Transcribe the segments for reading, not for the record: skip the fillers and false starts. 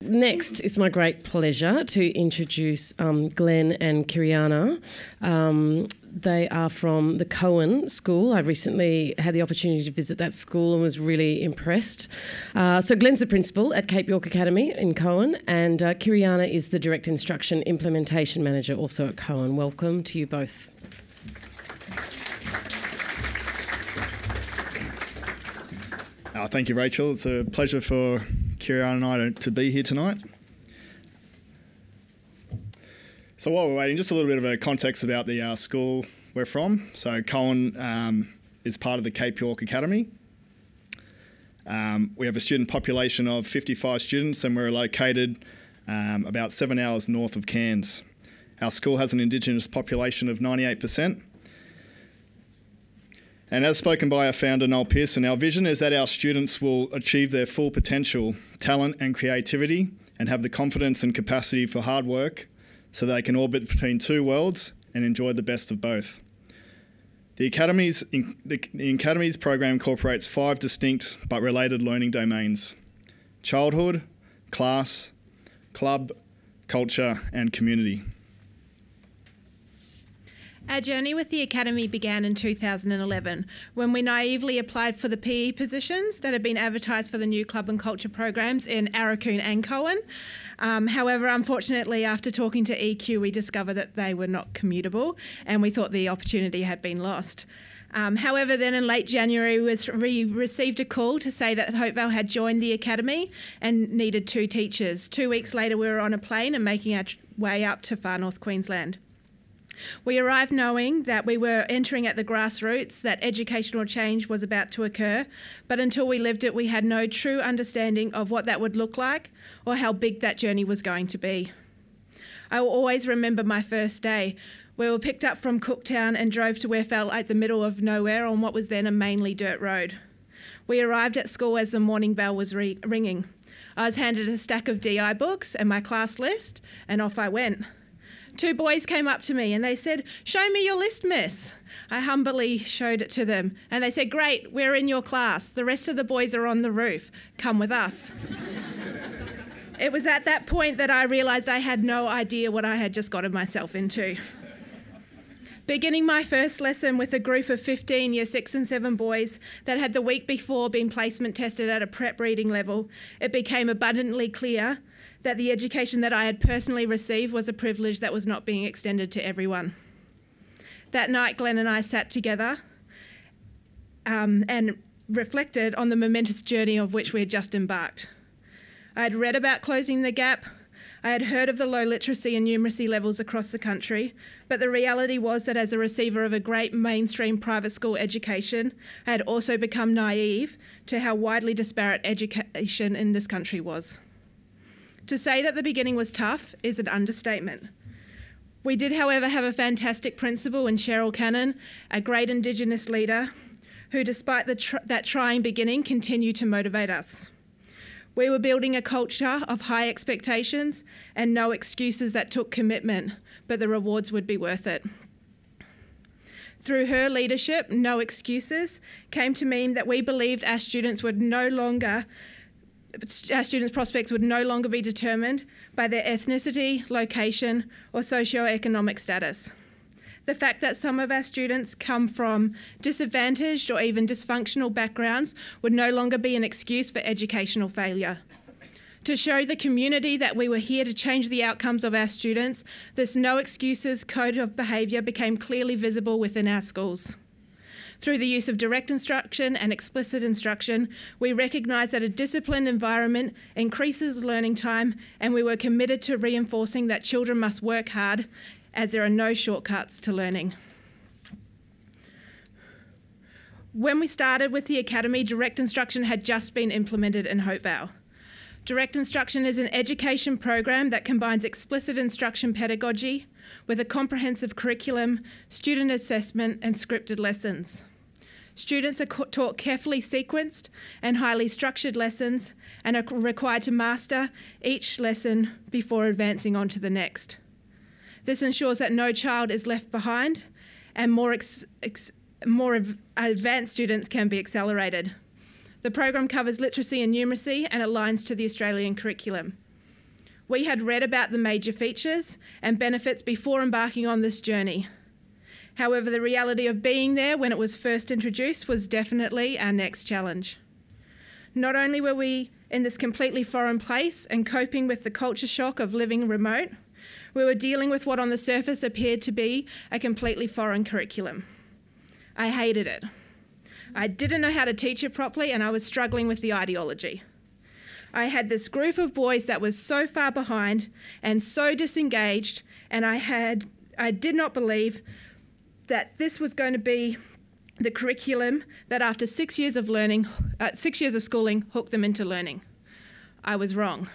Next, it's my great pleasure to introduce Glenn and Kiriana. They are from the Cowan School. I recently had the opportunity to visit that school and was really impressed. So Glenn's the principal at Cape York Academy in Cowan, and Kiriana is the Direct Instruction Implementation Manager also at Cowan. Welcome to you both. Thank you, Rachel. It's a pleasure for Kiriana and I to be here tonight. So while we're waiting, just a little bit of a context about the school we're from. So Cowan is part of the Cape York Academy. We have a student population of 55 students, and we're located about 7 hours north of Cairns. Our school has an Indigenous population of 98%. And as spoken by our founder, Noel Pearson, our vision is that our students will achieve their full potential, talent and creativity, and have the confidence and capacity for hard work so they can orbit between two worlds and enjoy the best of both. The Academy's program incorporates 5 distinct but related learning domains: childhood, class, club, culture and community. Our journey with the Academy began in 2011 when we naively applied for the PE positions that had been advertised for the new club and culture programs in Aurukun and Cowan. However, unfortunately, after talking to EQ, we discovered that they were not commutable and we thought the opportunity had been lost. However, then in late January, we received a call to say that Hopevale had joined the Academy and needed 2 teachers. 2 weeks later, we were on a plane and making our way up to far north Queensland. We arrived knowing that we were entering at the grassroots, that educational change was about to occur, but until we lived it, we had no true understanding of what that would look like or how big that journey was going to be. I will always remember my first day. We were picked up from Cooktown and drove to where felt like the middle of nowhere on what was then a mainly dirt road. We arrived at school as the morning bell was ringing. I was handed a stack of DI books and my class list, and off I went. 2 boys came up to me and they said, "Show me your list, miss." I humbly showed it to them and they said, "Great, we're in your class. The rest of the boys are on the roof. Come with us." It was at that point that I realised I had no idea what I had just gotten myself into. Beginning my first lesson with a group of 15 year 6 and 7 boys that had the week before been placement tested at a prep reading level, it became abundantly clear that the education that I had personally received was a privilege that was not being extended to everyone. That night, Glenn and I sat together and reflected on the momentous journey of which we had just embarked. I had read about closing the gap. I had heard of the low literacy and numeracy levels across the country, but the reality was that as a receiver of a great mainstream private school education, I had also become naive to how widely disparate education in this country was. To say that the beginning was tough is an understatement. We did, however, have a fantastic principal in Cheryl Cannon, a great Indigenous leader, who despite that trying beginning continued to motivate us. We were building a culture of high expectations and no excuses that took commitment, but the rewards would be worth it. Through her leadership, No Excuses came to mean that we believed our students' prospects would no longer be determined by their ethnicity, location, or socio-economic status. The fact that some of our students come from disadvantaged or even dysfunctional backgrounds would no longer be an excuse for educational failure. To show the community that we were here to change the outcomes of our students, this No Excuses code of behaviour became clearly visible within our schools. Through the use of direct instruction and explicit instruction, we recognised that a disciplined environment increases learning time, and we were committed to reinforcing that children must work hard as there are no shortcuts to learning. When we started with the Academy, direct instruction had just been implemented in Hopevale. Direct instruction is an education program that combines explicit instruction pedagogy with a comprehensive curriculum, student assessment and scripted lessons. Students are taught carefully sequenced and highly structured lessons and are required to master each lesson before advancing on to the next. This ensures that no child is left behind and more advanced students can be accelerated. The program covers literacy and numeracy and aligns to the Australian curriculum. We had read about the major features and benefits before embarking on this journey. However, the reality of being there when it was first introduced was definitely our next challenge. Not only were we in this completely foreign place and coping with the culture shock of living remote, we were dealing with what on the surface appeared to be a completely foreign curriculum. I hated it. I didn't know how to teach it properly, and I was struggling with the ideology. I had this group of boys that was so far behind and so disengaged, and I did not believe that this was going to be the curriculum that after 6 years of schooling hooked them into learning. I was wrong.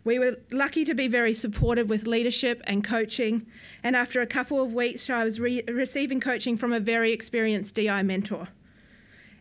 We were lucky to be very supported with leadership and coaching, and after a couple of weeks I was receiving coaching from a very experienced DI mentor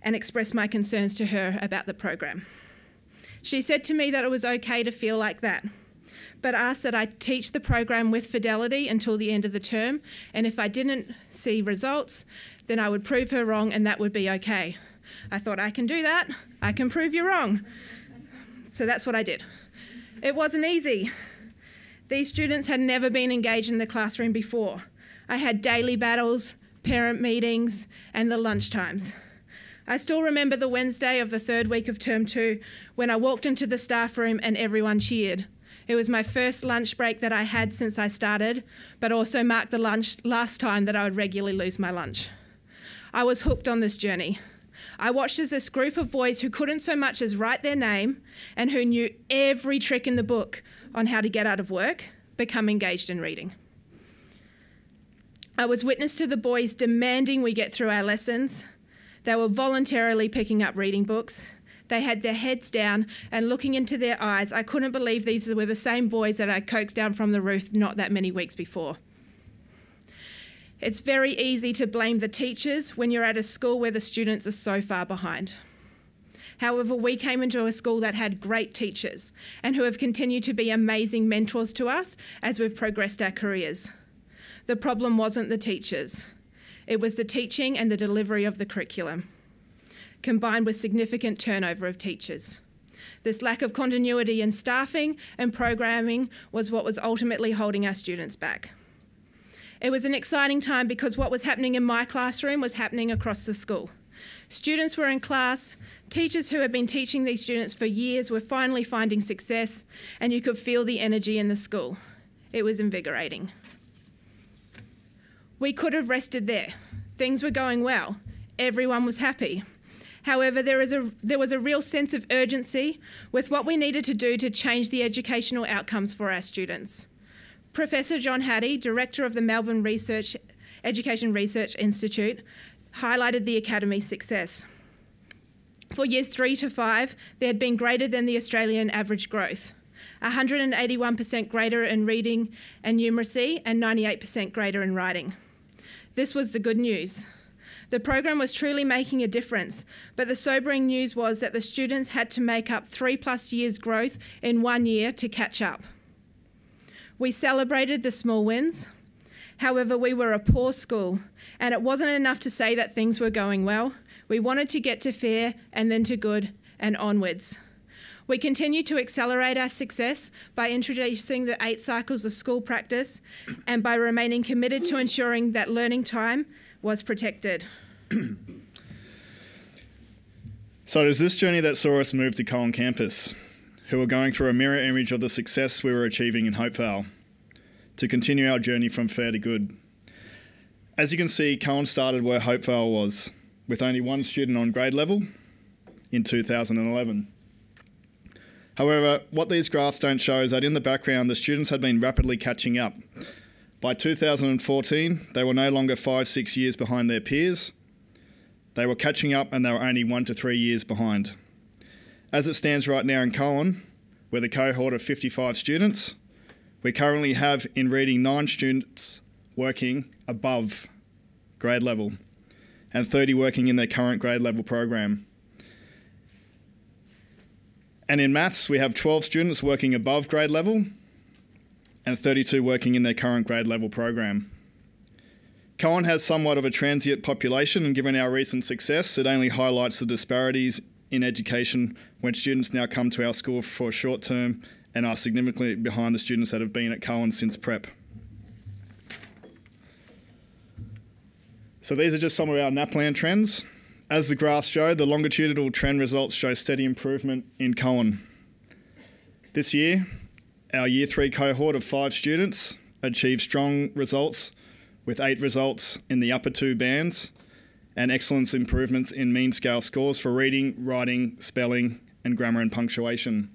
and expressed my concerns to her about the program. She said to me that it was okay to feel like that, but asked that I teach the program with fidelity until the end of the term, and if I didn't see results, then I would prove her wrong and that would be okay. I thought, I can do that, I can prove you wrong. So that's what I did. It wasn't easy. These students had never been engaged in the classroom before. I had daily battles, parent meetings, and the lunchtimes. I still remember the Wednesday of the third week of term 2 when I walked into the staff room and everyone cheered. It was my first lunch break that I had since I started, but also marked the last time that I would regularly lose my lunch. I was hooked on this journey. I watched as this group of boys who couldn't so much as write their name and who knew every trick in the book on how to get out of work become engaged in reading. I was witness to the boys demanding we get through our lessons. They were voluntarily picking up reading books. They had their heads down and looking into their eyes. I couldn't believe these were the same boys that I coaxed down from the roof not that many weeks before. It's very easy to blame the teachers when you're at a school where the students are so far behind. However, we came into a school that had great teachers and who have continued to be amazing mentors to us as we've progressed our careers. The problem wasn't the teachers. It was the teaching and the delivery of the curriculum, combined with significant turnover of teachers. This lack of continuity in staffing and programming was what was ultimately holding our students back. It was an exciting time because what was happening in my classroom was happening across the school. Students were in class, teachers who had been teaching these students for years were finally finding success, and you could feel the energy in the school. It was invigorating. We could have rested there. Things were going well. Everyone was happy. However, there was a real sense of urgency with what we needed to do to change the educational outcomes for our students. Professor John Hattie, Director of the Melbourne Education Research Institute, highlighted the Academy's success. For years 3 to 5, there had been greater than the Australian average growth, 181% greater in reading and numeracy and 98% greater in writing. This was the good news. The program was truly making a difference, but the sobering news was that the students had to make up 3+ years' growth in 1 year to catch up. We celebrated the small wins. However, we were a poor school, and it wasn't enough to say that things were going well. We wanted to get to fair and then to good and onwards. We continued to accelerate our success by introducing the 8 cycles of school practice and by remaining committed to ensuring that learning time was protected. So it is this journey that saw us move to Cowan campus, who are going through a mirror image of the success we were achieving in Hopevale, to continue our journey from fair to good. As you can see, Cowan started where Hopevale was, with only 1 student on grade level in 2011. However, what these graphs don't show is that in the background, the students had been rapidly catching up. By 2014, they were no longer 5-6 years behind their peers. They were catching up and they were only 1 to 3 years behind. As it stands right now in Cowan, with a cohort of 55 students, we currently have in reading 9 students working above grade level and 30 working in their current grade level program. And in maths, we have 12 students working above grade level and 32 working in their current grade level program. Cowan has somewhat of a transient population, and given our recent success, it only highlights the disparities in education when students now come to our school for short-term and are significantly behind the students that have been at Cowan since prep. So these are just some of our NAPLAN trends. As the graphs show, the longitudinal trend results show steady improvement in Cowan. This year, our Year 3 cohort of 5 students achieved strong results with 8 results in the upper 2 bands and excellence improvements in mean scale scores for reading, writing, spelling, and grammar and punctuation.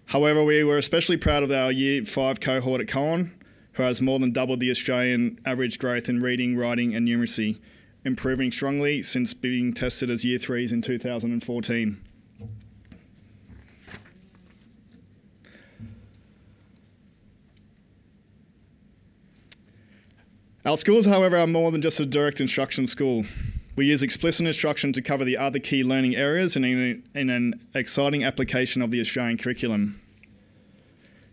However, we were especially proud of our Year 5 cohort at Cowan, who has more than doubled the Australian average growth in reading, writing, and numeracy, improving strongly since being tested as Year 3s in 2014. Our schools, however, are more than just a direct instruction school. We use explicit instruction to cover the other key learning areas in an exciting application of the Australian curriculum.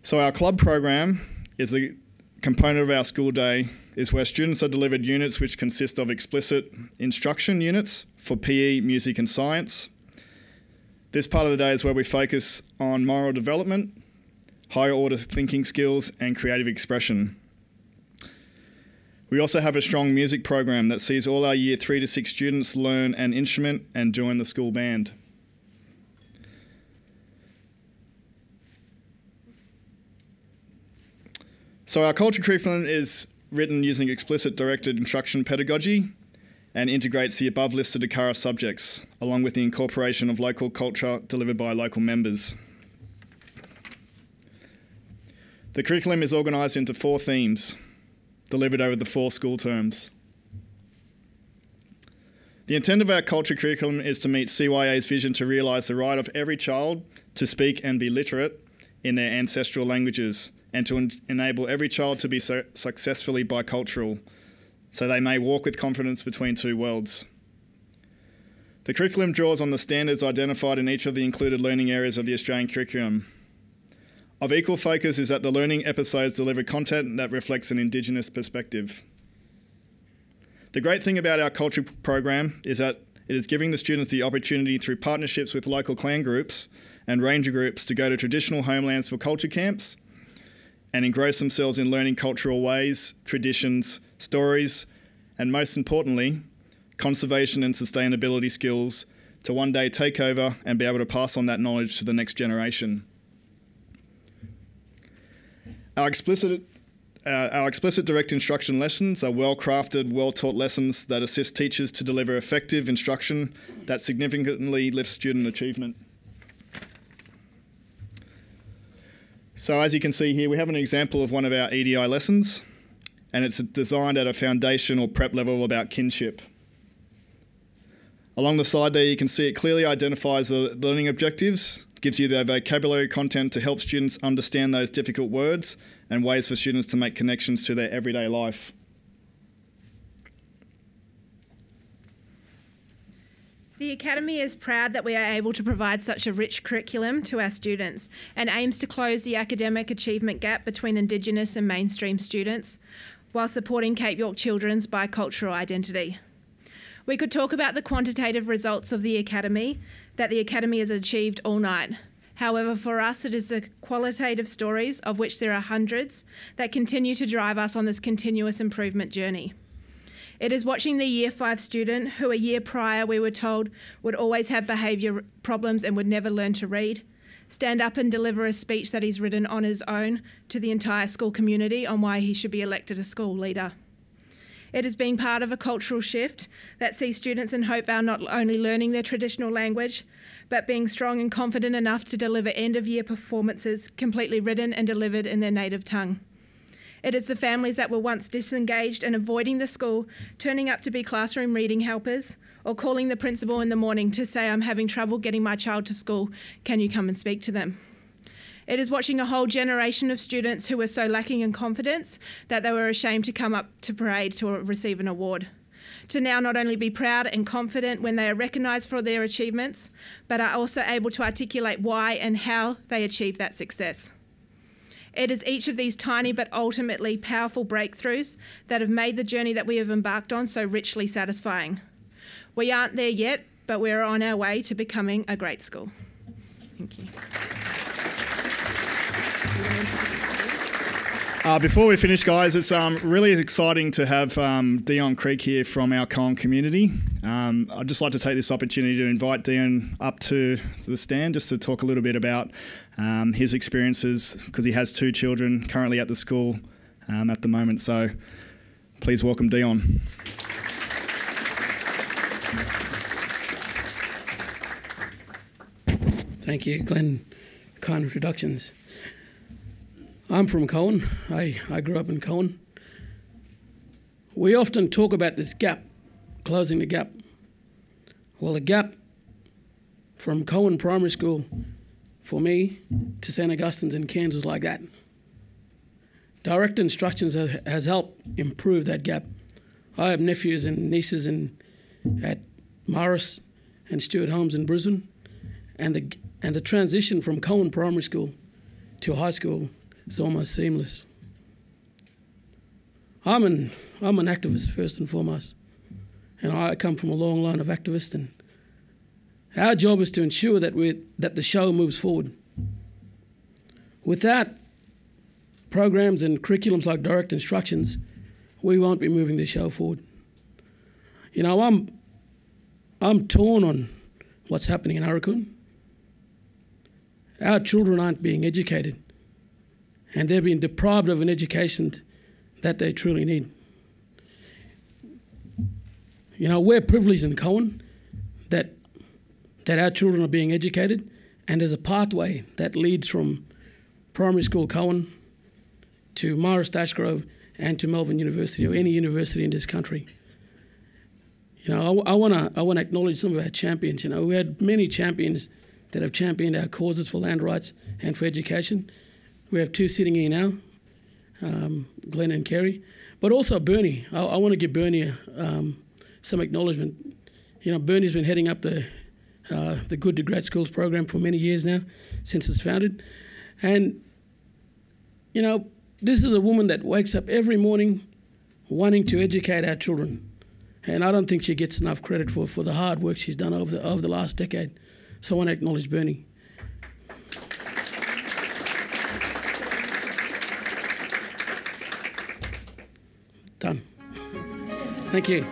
So our club program is the component of our school day is where students are delivered units which consist of explicit instruction units for PE, music and science. This part of the day is where we focus on moral development, higher order thinking skills and creative expression. We also have a strong music program that sees all our Year 3 to 6 students learn an instrument and join the school band. So our culture curriculum is written using explicit directed instruction pedagogy and integrates the above listed ACARA subjects, along with the incorporation of local culture delivered by local members. The curriculum is organised into 4 themes, delivered over the 4 school terms. The intent of our culture curriculum is to meet CYA's vision to realise the right of every child to speak and be literate in their ancestral languages, and to enable every child to be successfully bicultural, so they may walk with confidence between 2 worlds. The curriculum draws on the standards identified in each of the included learning areas of the Australian curriculum. Of equal focus is that the learning episodes deliver content that reflects an Indigenous perspective. The great thing about our culture program is that it is giving the students the opportunity through partnerships with local clan groups and ranger groups to go to traditional homelands for culture camps and engross themselves in learning cultural ways, traditions, stories, and most importantly, conservation and sustainability skills to one day take over and be able to pass on that knowledge to the next generation. Our explicit direct instruction lessons are well-crafted, well-taught lessons that assist teachers to deliver effective instruction that significantly lifts student achievement. So as you can see here, we have an example of one of our EDI lessons, and it's designed at a foundation or prep level about kinship. Along the side there, you can see it clearly identifies the learning objectives, gives you the vocabulary content to help students understand those difficult words and ways for students to make connections to their everyday life. The Academy is proud that we are able to provide such a rich curriculum to our students and aims to close the academic achievement gap between Indigenous and mainstream students while supporting Cape York children's bicultural identity. We could talk about the quantitative results of the Academy that the Academy has achieved all night. However, for us, it is the qualitative stories, of which there are hundreds, that continue to drive us on this continuous improvement journey. It is watching the Year 5 student who a year prior we were told would always have behaviour problems and would never learn to read, stand up and deliver a speech that he's written on his own to the entire school community on why he should be elected a school leader. It is being part of a cultural shift that sees students in Hopevale not only learning their traditional language, but being strong and confident enough to deliver end-of-year performances completely written and delivered in their native tongue. It is the families that were once disengaged and avoiding the school, turning up to be classroom reading helpers, or calling the principal in the morning to say, "I'm having trouble getting my child to school, can you come and speak to them?" It is watching a whole generation of students who were so lacking in confidence that they were ashamed to come up to parade to receive an award, to now not only be proud and confident when they are recognised for their achievements, but are also able to articulate why and how they achieved that success. It is each of these tiny but ultimately powerful breakthroughs that have made the journey that we have embarked on so richly satisfying. We aren't there yet, but we're on our way to becoming a great school. Thank you. Before we finish, guys, it's really exciting to have Dion Creek here from our Coen community. I'd just like to take this opportunity to invite Dion up to the stand just to talk a little bit about his experiences, because he has 2 children currently at the school at the moment. So please welcome Dion. Thank you, Glenn. Kind introductions. I'm from Coen. I grew up in Coen. We often talk about this gap, closing the gap. Well, the gap from Coen Primary School for me to St. Augustine's in Cairns was like that. Direct instructions has helped improve that gap. I have nephews and nieces at Morris and Stuart Holmes in Brisbane, and the transition from Coen Primary School to high school is almost seamless. I'm an activist first and foremost, and I come from a long line of activists, and our job is to ensure that the show moves forward. Without programs and curriculums like direct instructions, we won't be moving the show forward. You know, I'm torn on what's happening in Aurukun. Our children aren't being educated, and they're being deprived of an education that they truly need. You know, we're privileged in Coen that our children are being educated, and there's a pathway that leads from primary school Coen to Morris Dashgrove and to Melbourne University, or any university in this country. You know, I want to acknowledge some of our champions. You know, we had many champions that have championed our causes for land rights and for education. We have 2 sitting here now, Glenn and Kerry, but also Bernie. I want to give Bernie some acknowledgement. You know, Bernie's been heading up the Good to Great Schools program for many years now, since it's founded. And, you know, this is a woman that wakes up every morning wanting to educate our children. And I don't think she gets enough credit for the hard work she's done over the last decade. So I want to acknowledge Bernie. Done. Thank you.